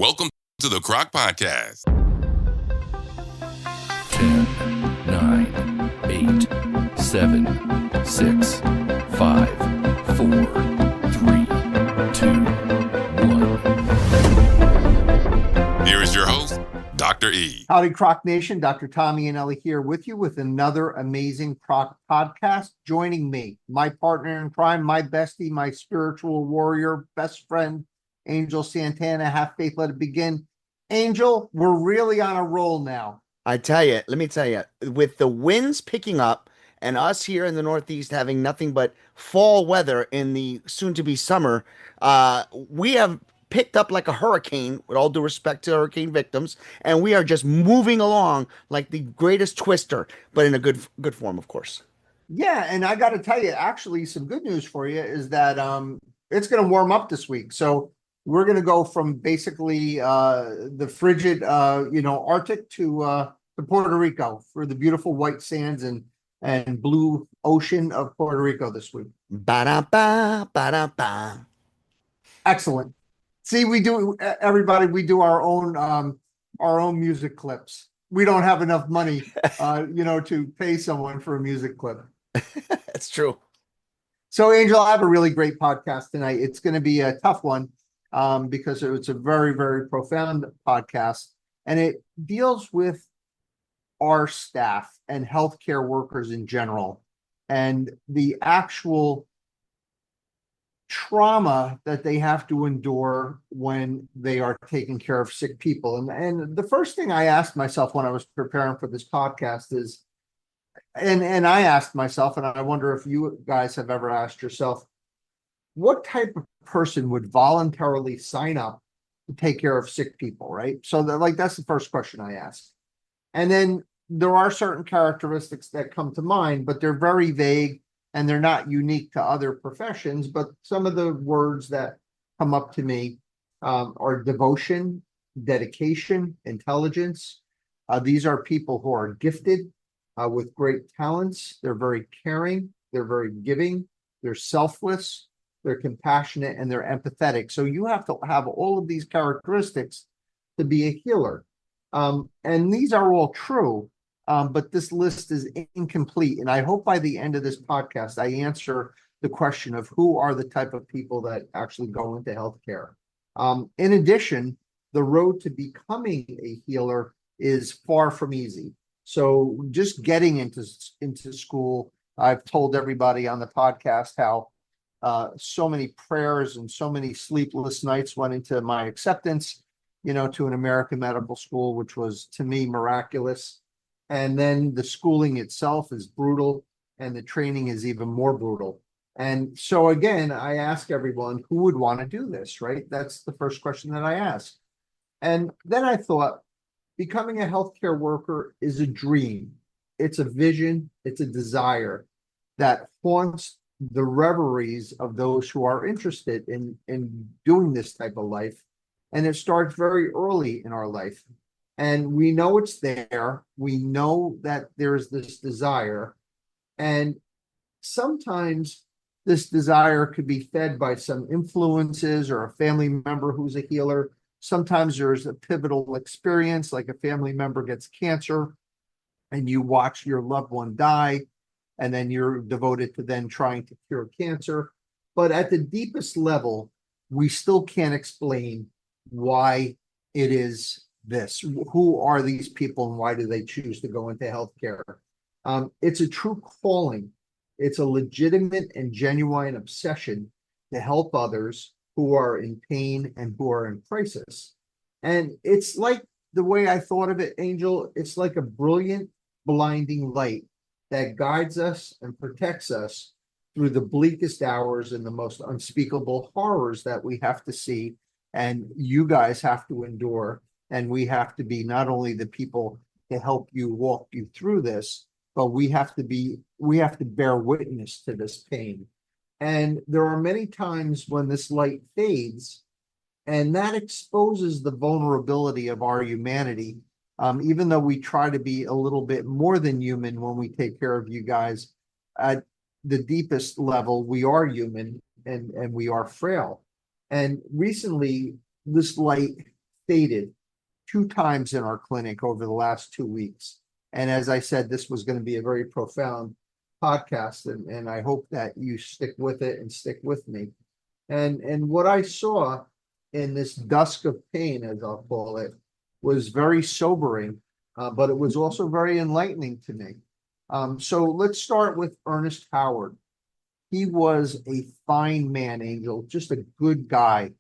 Welcome to the Croc Podcast. 10, 9, 8, 7, 6, 5, 4, 3, 2, 1. Here is your host, Dr. E. Howdy, Croc Nation. Dr. Tommy and Ellie here with you with another amazing Croc podcast. Joining me, my partner in crime, my bestie, my spiritual warrior, best friend, Angel Santana. Have faith, let it begin. Angel, we're really on a roll now. Let me tell you, with the winds picking up and us here in the Northeast having nothing but fall weather in the soon-to-be summer, we have picked up like a hurricane, with all due respect to hurricane victims, and we are just moving along like the greatest twister, but in a good form, of course. Yeah, and I got to tell you, actually, some good news for you is that it's going to warm up this week. So we're going to go from basically the frigid, Arctic to Puerto Rico for the beautiful white sands and blue ocean of Puerto Rico this week. Ba-da-ba, ba-da-ba. Excellent. See, we do our own music clips. We don't have enough money, to pay someone for a music clip. That's true. So, Angel, I have a really great podcast tonight. It's going to be a tough one because it's a very, very profound podcast, and it deals with our staff and healthcare workers in general, and the actual trauma that they have to endure when they are taking care of sick people. And the first thing I asked myself when I was preparing for this podcast is, and I asked myself, and I wonder if you guys have ever asked yourself, what type of person would voluntarily sign up to take care of sick people, right? So that's the first question I asked. And then there are certain characteristics that come to mind, but they're very vague and they're not unique to other professions. But some of the words that come up to me are devotion, dedication, intelligence. These are people who are gifted with great talents. They're very caring. They're very giving. They're selfless. They're compassionate, and they're empathetic. So you have to have all of these characteristics to be a healer. And these are all true. But this list is incomplete. And I hope by the end of this podcast, I answer the question of who are the type of people that actually go into healthcare. In addition, the road to becoming a healer is far from easy. So just getting into school, I've told everybody on the podcast how so many prayers and so many sleepless nights went into my acceptance, to an American medical school, which was, to me, miraculous. And then the schooling itself is brutal, and the training is even more brutal. And so, again, I ask everyone who would want to do this, right? That's the first question that I ask. And then I thought, becoming a healthcare worker is a dream. It's a vision. It's a desire that haunts the reveries of those who are interested in doing this type of life. And it starts very early in our life. And we know it's there. We know that there's this desire. And sometimes this desire could be fed by some influences or a family member who's a healer. Sometimes there's a pivotal experience, like a family member gets cancer and you watch your loved one die, and then you're devoted to then trying to cure cancer. But at the deepest level, we still can't explain why it is this. Who are these people and why do they choose to go into healthcare? It's a true calling. It's a legitimate and genuine obsession to help others who are in pain and who are in crisis. And it's like, the way I thought of it, Angel, it's like a brilliant, blinding light that guides us and protects us through the bleakest hours and the most unspeakable horrors that we have to see, and you guys have to endure. And we have to be not only the people to help you walk you through this, but we have to bear witness to this pain. And there are many times when this light fades, and that exposes the vulnerability of our humanity. Even though we try to be a little bit more than human when we take care of you guys, at the deepest level, we are human and we are frail. And recently, this light stated 2 times in our clinic over the last 2 weeks. And as I said, this was going to be a very profound podcast, and I hope that you stick with it and stick with me. And what I saw in this dusk of pain, as I'll call it, was very sobering, but it was also very enlightening to me. So let's start with Ernest Howard. He was a fine man, Angel, just a good guy.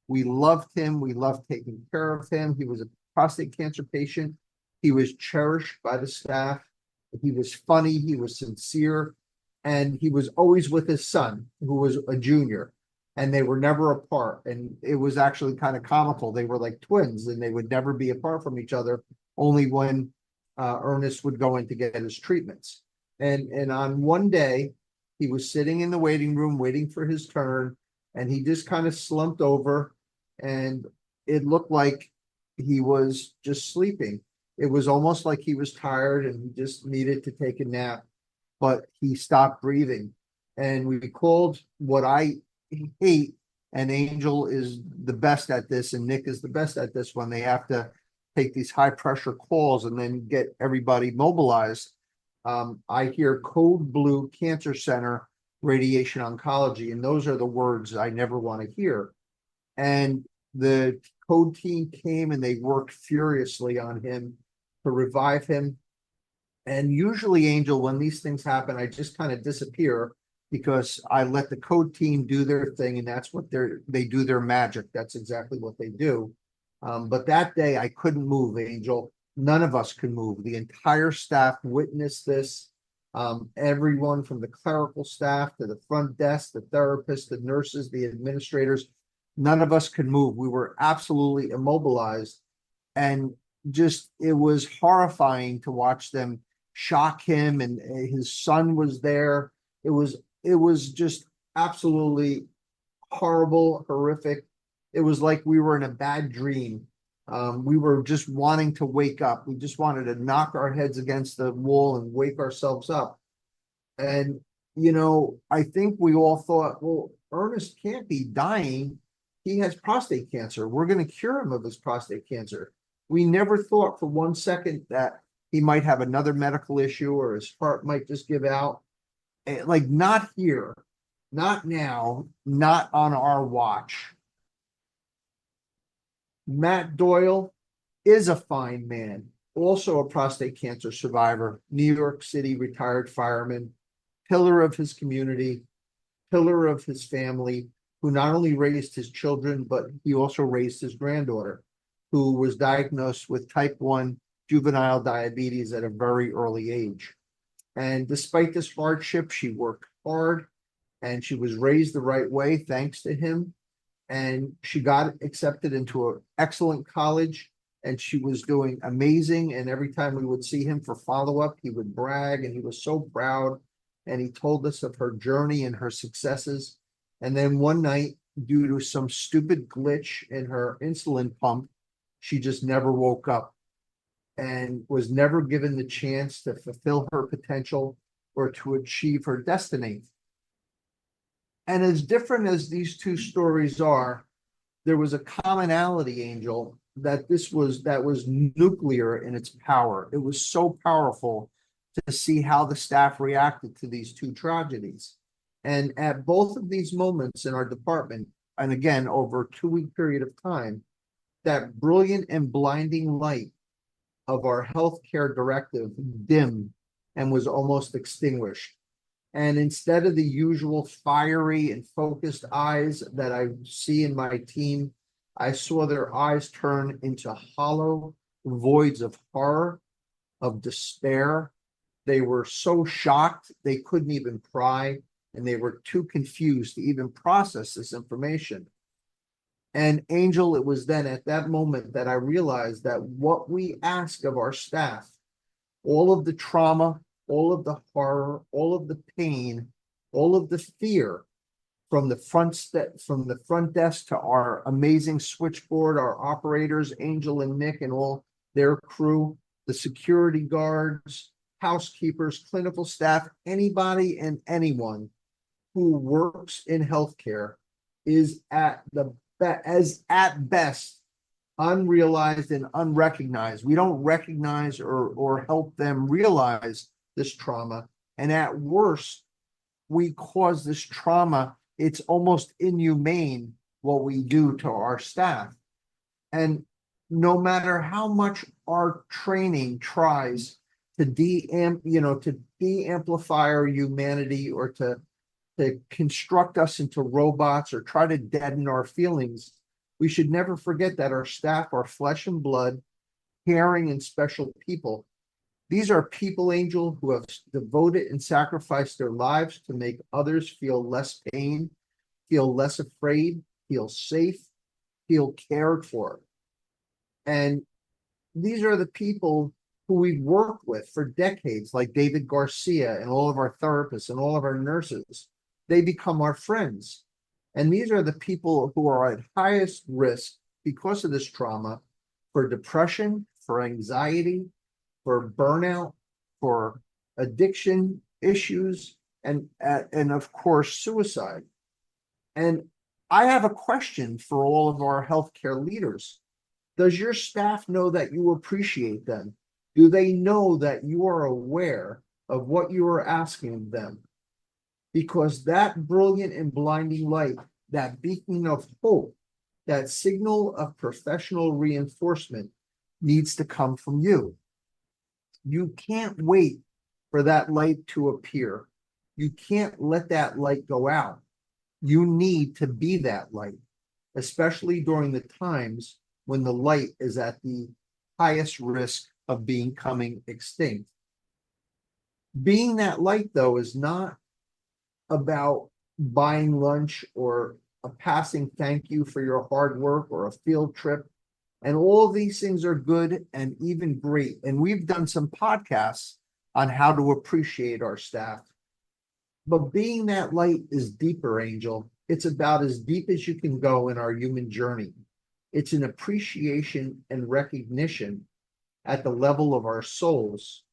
We loved him. We loved taking care of him. He was a prostate cancer patient. He was cherished by the staff. He was funny. He was sincere. And he was always with his son, who was a junior. And they were never apart. And it was actually kind of comical. They were like twins, and they would never be apart from each other, only when Ernest would go in to get his treatments. And on one day, he was sitting in the waiting room waiting for his turn, and he just kind of slumped over, and it looked like he was just sleeping. It was almost like he was tired and he just needed to take a nap, but he stopped breathing. And we called what I hate, and Angel is the best at this, and Nick is the best at this, when they have to take these high pressure calls and then get everybody mobilized. I hear Code Blue Cancer Center radiation oncology, and those are the words I never want to hear. And the code team came and they worked furiously on him to revive him. And usually, Angel, when these things happen, I just kind of disappear because I let the code team do their thing, and that's what they do their magic. That's exactly what they do. But that day I couldn't move, Angel. None of us could move. The entire staff witnessed this. Everyone from the clerical staff to the front desk, the therapists, the nurses, the administrators, none of us could move. We were absolutely immobilized. And just, it was horrifying to watch them shock him, and his son was there. It was just absolutely horrible, horrific. It was like we were in a bad dream. We were just wanting to wake up. We just wanted to knock our heads against the wall and wake ourselves up. And, I think we all thought, well, Ernest can't be dying. He has prostate cancer. We're going to cure him of his prostate cancer. We never thought for 1 second that he might have another medical issue or his heart might just give out. Like, not here, not now, not on our watch. Matt Doyle is a fine man, also a prostate cancer survivor, New York City retired fireman, pillar of his community, pillar of his family, who not only raised his children, but he also raised his granddaughter, who was diagnosed with type 1 juvenile diabetes at a very early age. And despite this hardship, she worked hard and she was raised the right way, thanks to him. And she got accepted into an excellent college, and she was doing amazing. And every time we would see him for follow-up, he would brag, and he was so proud. And he told us of her journey and her successes. And then one night, due to some stupid glitch in her insulin pump, she just never woke up and was never given the chance to fulfill her potential or to achieve her destiny. And as different as these two stories are, there was a commonality, Angel, that was nuclear in its power. It was so powerful to see how the staff reacted to these two tragedies. And at both of these moments in our department, and again, over a 2-week period of time, that brilliant and blinding light of our healthcare directive dimmed and was almost extinguished. And instead of the usual fiery and focused eyes that I see in my team, I saw their eyes turn into hollow voids of horror, of despair. They were so shocked, they couldn't even cry, and they were too confused to even process this information. And Angel, it was then at that moment that I realized that what we ask of our staff, all of the trauma, all of the horror, all of the pain, all of the fear, from the front desk to our amazing switchboard, our operators, Angel and Nick and all their crew, the security guards, housekeepers, clinical staff, anybody and anyone who works in healthcare is at best unrealized and unrecognized. We don't recognize or help them realize this trauma. And at worst, we cause this trauma. It's almost inhumane what we do to our staff. And no matter how much our training tries to de-amplify our humanity, or to construct us into robots, or try to deaden our feelings, we should never forget that our staff are flesh and blood, caring and special people. These are people, Angel, who have devoted and sacrificed their lives to make others feel less pain, feel less afraid, feel safe, feel cared for. And these are the people who we've worked with for decades, like David Garcia and all of our therapists and all of our nurses. They become our friends. And these are the people who are at highest risk because of this trauma for depression, for anxiety, for burnout, for addiction issues, and of course, suicide. And I have a question for all of our healthcare leaders. Does your staff know that you appreciate them? Do they know that you are aware of what you are asking them? Because that brilliant and blinding light, that beacon of hope, that signal of professional reinforcement needs to come from you. You can't wait for that light to appear. You can't let that light go out. You need to be that light, especially during the times when the light is at the highest risk of becoming extinct. Being that light, though, is not about buying lunch or a passing thank you for your hard work or a field trip. And all of these things are good and even great. And we've done some podcasts on how to appreciate our staff. But being that light is deeper, Angel. It's about as deep as you can go in our human journey. It's an appreciation and recognition at the level of our souls,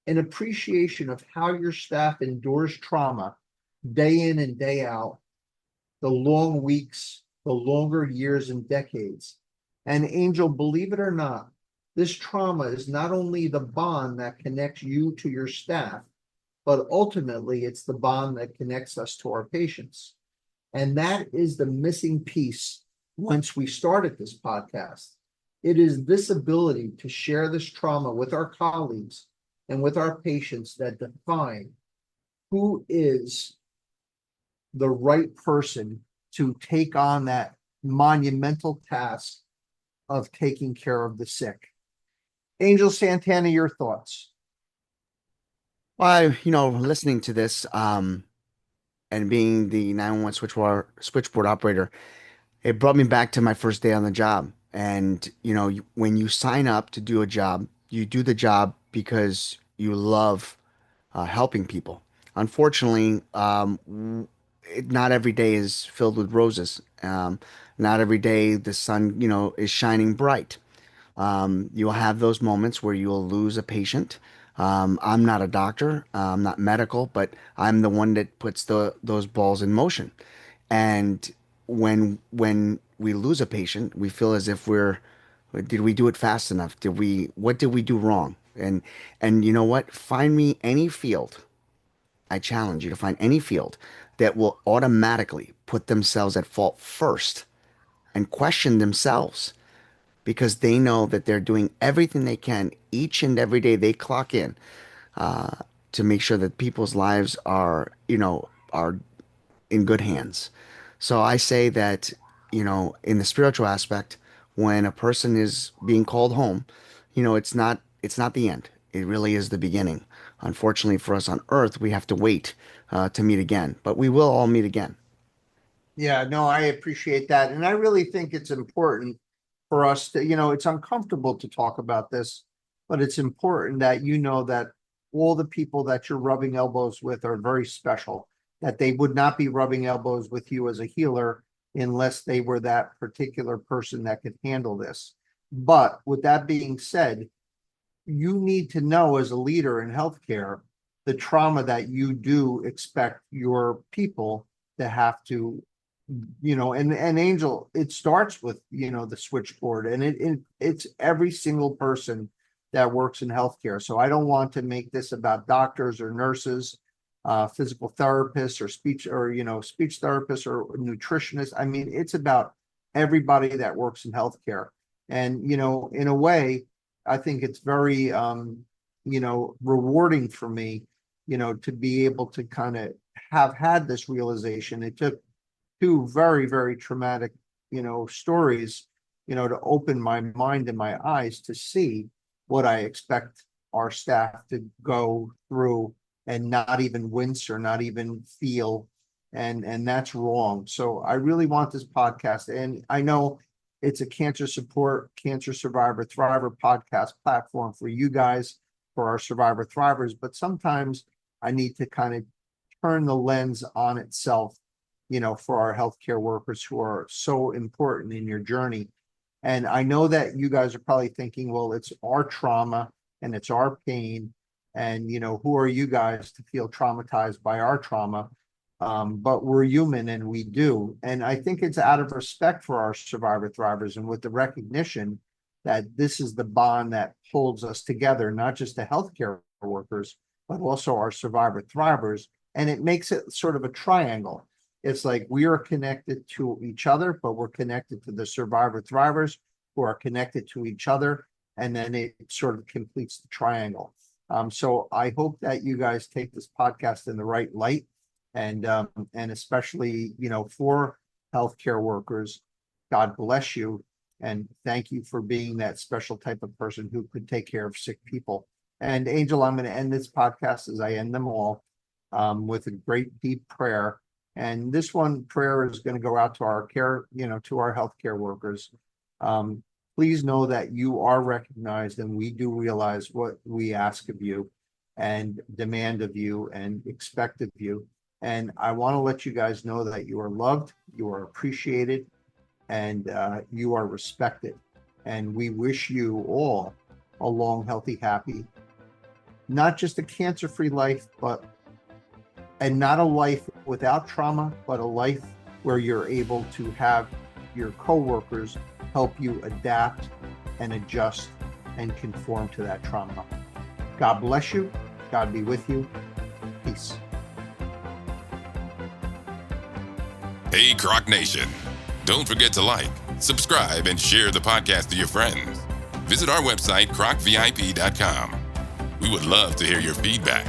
an appreciation of how your staff endures trauma day in and day out, the long weeks, the longer years and decades. And Angel, believe it or not, this trauma is not only the bond that connects you to your staff, but ultimately it's the bond that connects us to our patients. And that is the missing piece once we started this podcast. It is this ability to share this trauma with our colleagues and with our patients that define who is the right person to take on that monumental task of taking care of the sick. Angel Santana, your thoughts? Well, listening to this, and being the 911 switchboard operator, it brought me back to my first day on the job. And, when you sign up to do a job, you do the job because you love helping people. Unfortunately, not every day is filled with roses. Not every day the sun, is shining bright. You'll have those moments where you'll lose a patient. I'm not a doctor, I'm not medical, but I'm the one that puts those balls in motion. And when we lose a patient, we feel as if did we do it fast enough? What did we do wrong? And you know what? Find me any field. I challenge you to find any field that will automatically put themselves at fault first and question themselves, because they know that they're doing everything they can each and every day they clock in, uh, to make sure that people's lives are in good hands. So I say that, in the spiritual aspect, when a person is being called home, it's not the end. It really is the beginning. Unfortunately for us on Earth, we have to wait to meet again, but we will all meet again. Yeah, no, I appreciate that. And I really think it's important for us to, it's uncomfortable to talk about this, but it's important that you know that all the people that you're rubbing elbows with are very special, that they would not be rubbing elbows with you as a healer unless they were that particular person that could handle this. But with that being said, you need to know as a leader in healthcare the trauma that you do expect your people to have to and Angel, it starts with, the switchboard, and it's every single person that works in healthcare. So I don't want to make this about doctors or nurses, physical therapists or speech therapists or nutritionists. I mean, it's about everybody that works in healthcare. And, in a way, I think it's very, rewarding for me, to be able to kind of have had this realization. It took two very, very traumatic, stories, to open my mind and my eyes to see what I expect our staff to go through and not even wince or not even feel. And that's wrong. So I really want this podcast. And I know it's a cancer support, cancer survivor, thriver podcast platform for you guys, for our survivor thrivers. But sometimes I need to kind of turn the lens on itself, for our healthcare workers who are so important in your journey. And I know that you guys are probably thinking, well, it's our trauma and it's our pain. And, who are you guys to feel traumatized by our trauma? But we're human and we do. And I think it's out of respect for our survivor thrivers and with the recognition that this is the bond that holds us together, not just the healthcare workers, but also our survivor thrivers. And it makes it sort of a triangle. It's like we are connected to each other, but we're connected to the survivor thrivers who are connected to each other. And then it sort of completes the triangle. So I hope that you guys take this podcast in the right light. And especially, for healthcare workers, God bless you. And thank you for being that special type of person who could take care of sick people. And Angel, I'm going to end this podcast as I end them all with a great deep prayer. And this one prayer is going to go out to our care, to our healthcare workers. Please know that you are recognized and we do realize what we ask of you and demand of you and expect of you. And I want to let you guys know that you are loved, you are appreciated, and you are respected. And we wish you all a long, healthy, happy, not just a cancer-free life, and not a life without trauma, but a life where you're able to have your coworkers help you adapt and adjust and conform to that trauma. God bless you. God be with you. Peace. Hey, Croc Nation. Don't forget to like, subscribe, and share the podcast to your friends. Visit our website, crocvip.com. We would love to hear your feedback.